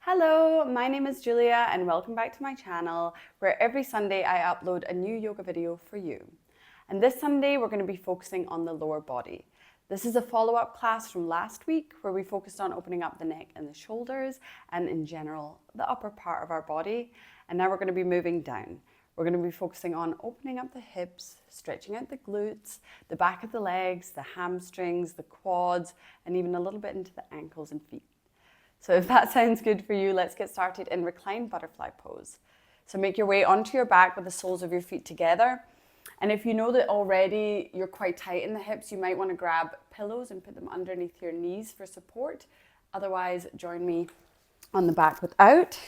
Hello, my name is Julia and welcome back to my channel where every Sunday I upload a new yoga video for you. And this Sunday we're going to be focusing on the lower body. This is a follow-up class from last week where we focused on opening up the neck and the shoulders and in general the upper part of our body. And now we're going to be moving down. We're going to be focusing on opening up the hips, stretching out the glutes, the back of the legs, the hamstrings, the quads, and even a little bit into the ankles and feet. So if that sounds good for you, let's get started in reclined butterfly pose. So make your way onto your back with the soles of your feet together. And if you know that already you're quite tight in the hips, you might want to grab pillows and put them underneath your knees for support. Otherwise, join me on the back without.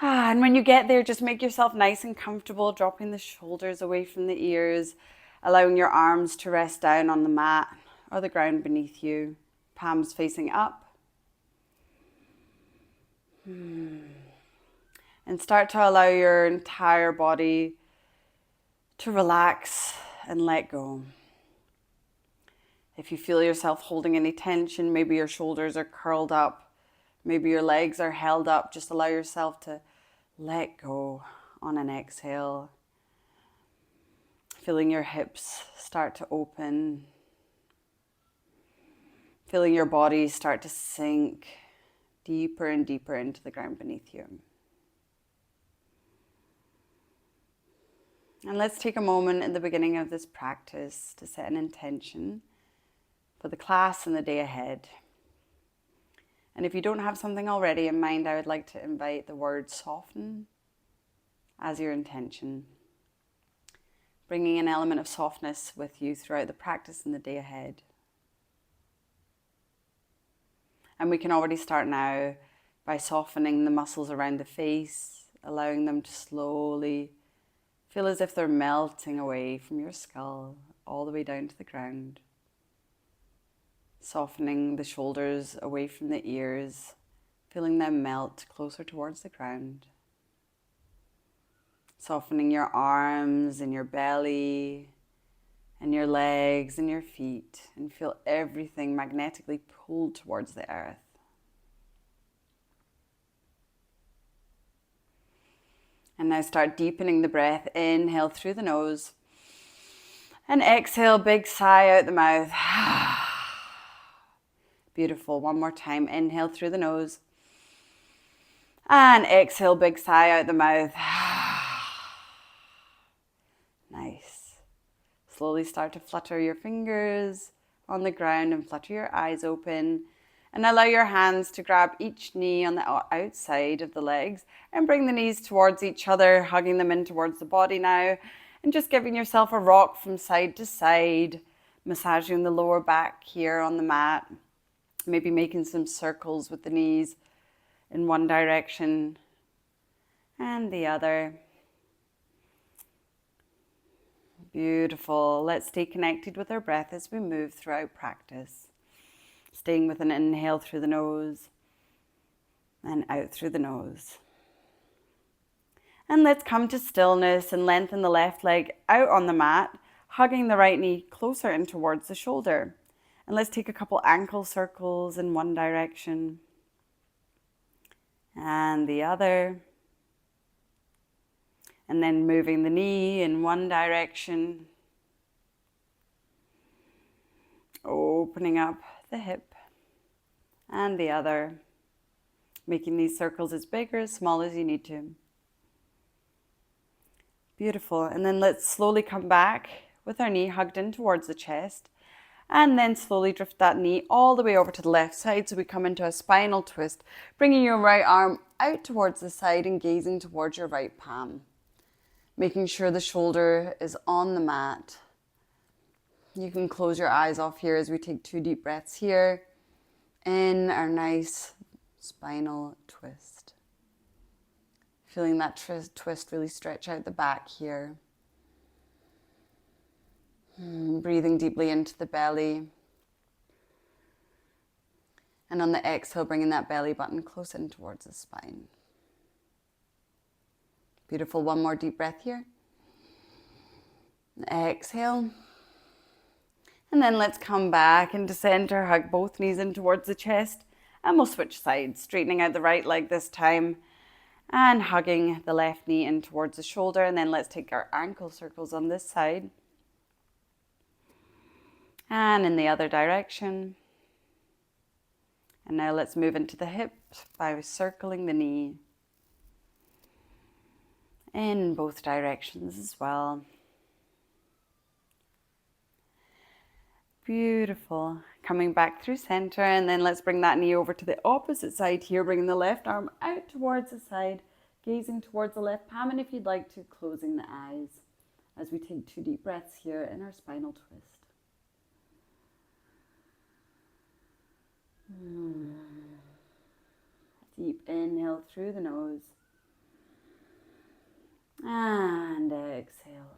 And when you get there, just make yourself nice and comfortable, dropping the shoulders away from the ears, allowing your arms to rest down on the mat or the ground beneath you, palms facing up. And start to allow your entire body to relax and let go. If you feel yourself holding any tension, maybe your shoulders are curled up, maybe your legs are held up, just allow yourself to let go on an exhale. Feeling your hips start to open. Feeling your body start to sink deeper and deeper into the ground beneath you. And let's take a moment in the beginning of this practice to set an intention for the class and the day ahead. And if you don't have something already in mind, I would like to invite the word soften as your intention, bringing an element of softness with you throughout the practice and the day ahead. And we can already start now by softening the muscles around the face, allowing them to slowly feel as if they're melting away from your skull all the way down to the ground. Softening the shoulders away from the ears, feeling them melt closer towards the ground. Softening your arms and your belly and your legs and your feet, and feel everything magnetically pulled towards the earth. And now start deepening the breath. Inhale through the nose and exhale, big sigh out the mouth. Beautiful. One more time. Inhale through the nose and exhale, big sigh out the mouth. Nice. Slowly start to flutter your fingers on the ground and flutter your eyes open. And allow your hands to grab each knee on the outside of the legs and bring the knees towards each other, hugging them in towards the body now. And just giving yourself a rock from side to side, massaging the lower back here on the mat. Maybe making some circles with the knees in one direction and the other. Beautiful. Let's stay connected with our breath as we move throughout practice. Staying with an inhale through the nose and out through the nose. And let's come to stillness and lengthen the left leg out on the mat, hugging the right knee closer in towards the shoulder. And let's take a couple ankle circles in one direction and the other. And then moving the knee in one direction, opening up the hip and the other, making these circles as big or as small as you need to. Beautiful. And then let's slowly come back with our knee hugged in towards the chest, and then slowly drift that knee all the way over to the left side so we come into a spinal twist, bringing your right arm out towards the side and gazing towards your right palm. Making sure the shoulder is on the mat. You can close your eyes off here as we take 2 deep breaths here in our nice spinal twist. Feeling that twist really stretch out the back here. Breathing deeply into the belly. And on the exhale, bringing that belly button close in towards the spine. Beautiful. One more deep breath here. Exhale. And then let's come back into center, hug both knees in towards the chest And we'll switch sides, straightening out the right leg this time and hugging the left knee in towards the shoulder. And then let's take our ankle circles on this side. And in the other direction. And now let's move into the hips by circling the knee in both directions as well. Beautiful. Coming back through center, and then let's bring that knee over to the opposite side here, bringing the left arm out towards the side, gazing towards the left palm, and if you'd like to, closing the eyes as we take 2 deep breaths here in our spinal twist. Deep inhale through the nose and exhale.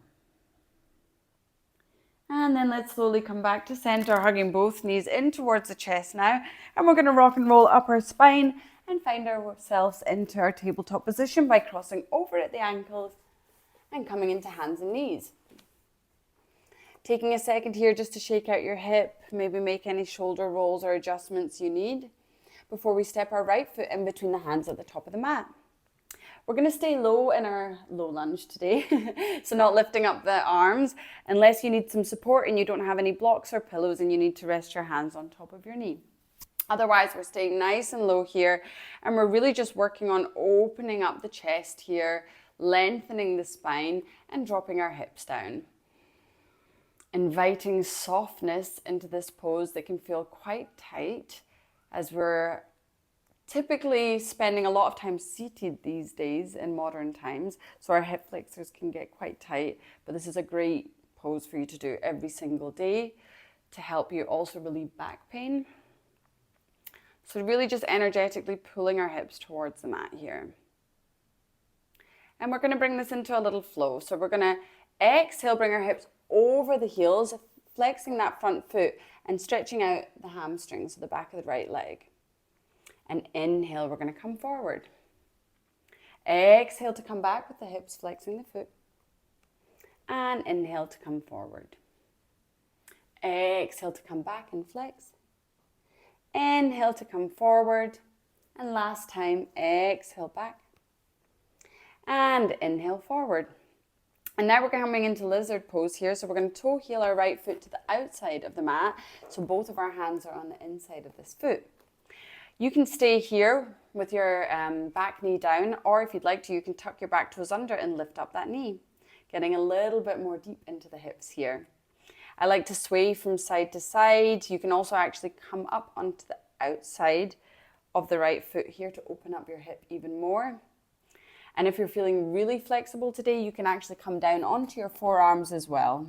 And then let's slowly come back to center, hugging both knees in towards the chest now. And we're going to rock and roll up our spine and find ourselves into our tabletop position by crossing over at the ankles and coming into hands and knees. Taking a second here just to shake out your hip, maybe make any shoulder rolls or adjustments you need before we step our right foot in between the hands at the top of the mat. We're going to stay low in our low lunge today, so not lifting up the arms unless you need some support and you don't have any blocks or pillows and you need to rest your hands on top of your knee. Otherwise, we're staying nice and low here, and we're really just working on opening up the chest here, lengthening the spine and dropping our hips down. Inviting softness into this pose that can feel quite tight as we're typically spending a lot of time seated these days in modern times, so our hip flexors can get quite tight, but this is a great pose for you to do every single day to help you also relieve back pain. So really just energetically pulling our hips towards the mat here. And we're going to bring this into a little flow. So we're going to exhale, bring our hips over the heels, flexing that front foot and stretching out the hamstrings, so the back of the right leg. And inhale, we're going to come forward. Exhale to come back with the hips flexing the foot. And inhale to come forward. Exhale to come back and flex. Inhale to come forward. And last time, exhale back. And inhale forward. And now we're coming into lizard pose here. So we're going to toe heel our right foot to the outside of the mat. So both of our hands are on the inside of this foot. You can stay here with your back knee down, or if you'd like to, you can tuck your back toes under and lift up that knee, getting a little bit more deep into the hips here. I like to sway from side to side. You can also actually come up onto the outside of the right foot here to open up your hip even more. And if you're feeling really flexible today, you can actually come down onto your forearms as well,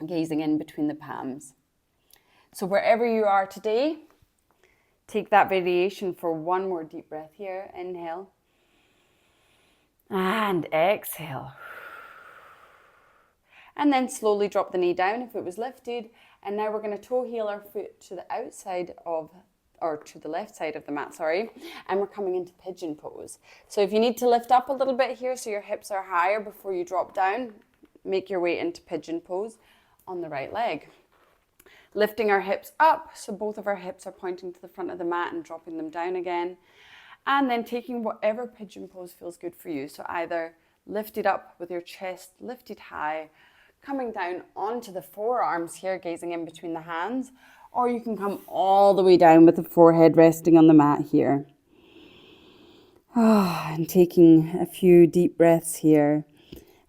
gazing in between the palms. So wherever you are today, take that variation for one more deep breath here. Inhale. And exhale. And then slowly drop the knee down if it was lifted. And now we're going to toe heel our foot to the outside of, or to the left side of the mat, sorry. And we're coming into pigeon pose. So if you need to lift up a little bit here so your hips are higher before you drop down, make your way into pigeon pose on the right leg. Lifting our hips up, so both of our hips are pointing to the front of the mat and dropping them down again. And then taking whatever pigeon pose feels good for you. So either lifted up with your chest lifted high, coming down onto the forearms here, gazing in between the hands, or you can come all the way down with the forehead resting on the mat here. And taking a few deep breaths here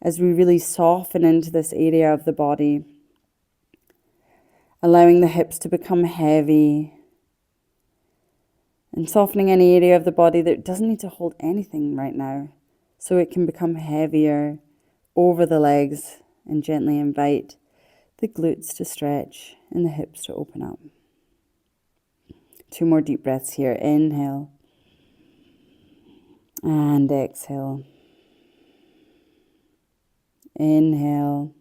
as we really soften into this area of the body. Allowing the hips to become heavy and softening any area of the body that doesn't need to hold anything right now, so it can become heavier over the legs, and gently invite the glutes to stretch and the hips to open up. 2 more deep breaths here. Inhale and exhale. Inhale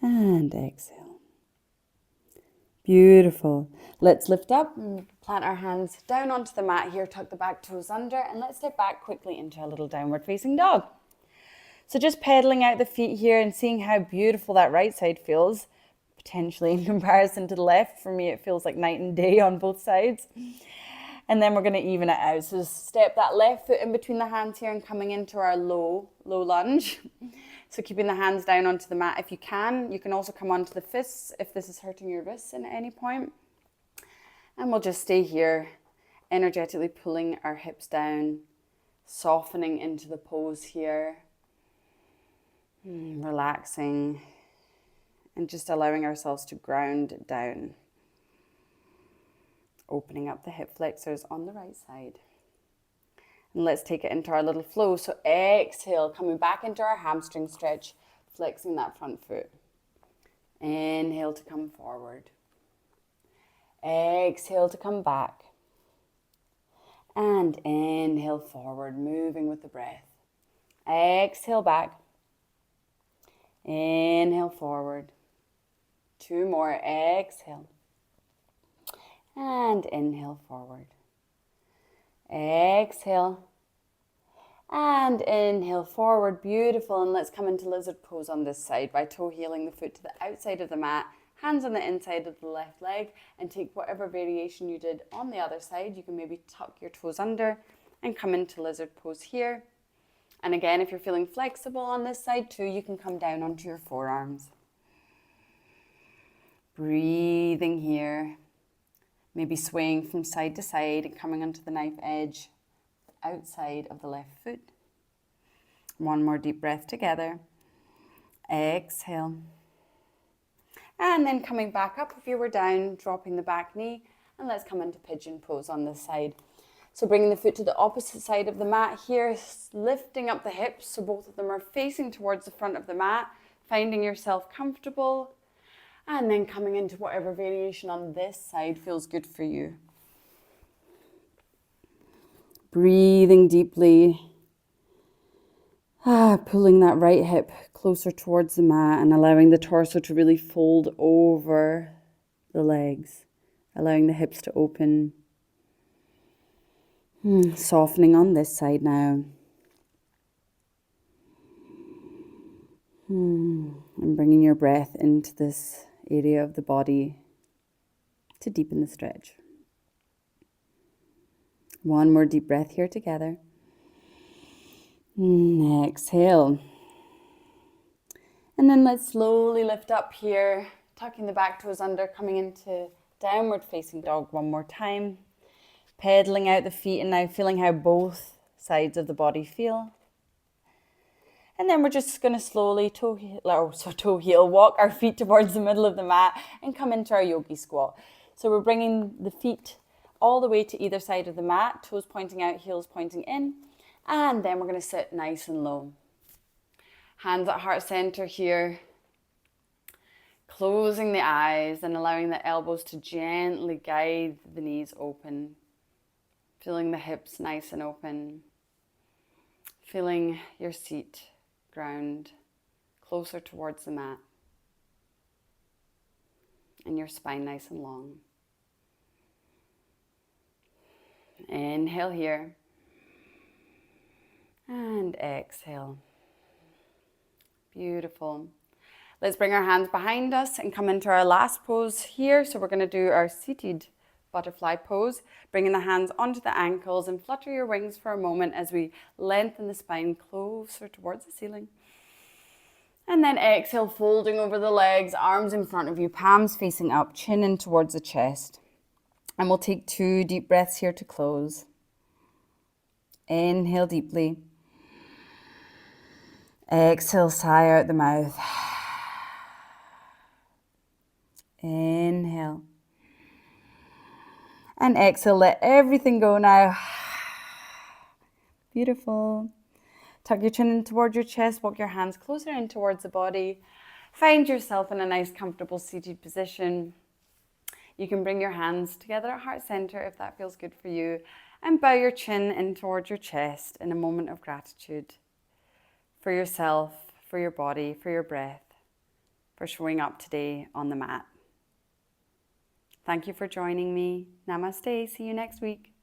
and exhale. Beautiful. Let's lift up and plant our hands down onto the mat here, tuck the back toes under, and let's step back quickly into a little downward facing dog. So just pedaling out the feet here and seeing how beautiful that right side feels, potentially in comparison to the left. For me, it feels like night and day on both sides. And then we're going to even it out. So step that left foot in between the hands here and coming into our low lunge. So keeping the hands down onto the mat if you can. You can also come onto the fists if this is hurting your wrists at any point. And we'll just stay here, energetically pulling our hips down, softening into the pose here, relaxing, and just allowing ourselves to ground down. Opening up the hip flexors on the right side. And let's take it into our little flow. So exhale, coming back into our hamstring stretch, flexing that front foot. Inhale to come forward. Exhale to come back. And inhale forward, moving with the breath. Exhale back. Inhale forward. 2 more. Exhale. And inhale forward. Exhale. And inhale forward. Beautiful. And let's come into lizard pose on this side by toe heeling the foot to the outside of the mat. Hands on the inside of the left leg, and take whatever variation you did on the other side. You can maybe tuck your toes under and come into lizard pose here. And again, if you're feeling flexible on this side too, you can come down onto your forearms. Breathing here. Maybe swaying from side to side and coming onto the knife edge outside of the left foot. 1 more deep breath together. Exhale. And then coming back up if you were down, dropping the back knee. And let's come into pigeon pose on this side. So bringing the foot to the opposite side of the mat here, lifting up the hips so both of them are facing towards the front of the mat, finding yourself comfortable. And then coming into whatever variation on this side feels good for you. Breathing deeply. Pulling that right hip closer towards the mat and allowing the torso to really fold over the legs. Allowing the hips to open. Softening on this side now. And bringing your breath into this area of the body to deepen the stretch. 1 more deep breath here together. Exhale. And then let's slowly lift up here, tucking the back toes under, coming into downward facing dog 1 more time. Pedaling out the feet and now feeling how both sides of the body feel. And then we're just going to slowly toe heel, walk our feet towards the middle of the mat and come into our yogi squat. So we're bringing the feet all the way to either side of the mat, toes pointing out, heels pointing in. And then we're going to sit nice and low. Hands at heart center here. Closing the eyes and allowing the elbows to gently guide the knees open. Feeling the hips nice and open. Feeling your seat ground closer towards the mat. And your spine nice and long. Inhale here. And exhale. Beautiful. Let's bring our hands behind us and come into our last pose here. So we're going to do our seated butterfly pose, bringing the hands onto the ankles and flutter your wings for a moment as we lengthen the spine closer towards the ceiling. And then exhale, folding over the legs, arms in front of you, palms facing up, chin in towards the chest. And we'll take 2 deep breaths here to close. Inhale deeply. Exhale, sigh out the mouth. Inhale. And exhale, let everything go now. Beautiful. Tuck your chin in towards your chest, walk your hands closer in towards the body. Find yourself in a nice, comfortable seated position. You can bring your hands together at heart center if that feels good for you. And bow your chin in towards your chest in a moment of gratitude for yourself, for your body, for your breath, for showing up today on the mat. Thank you for joining me. Namaste. See you next week.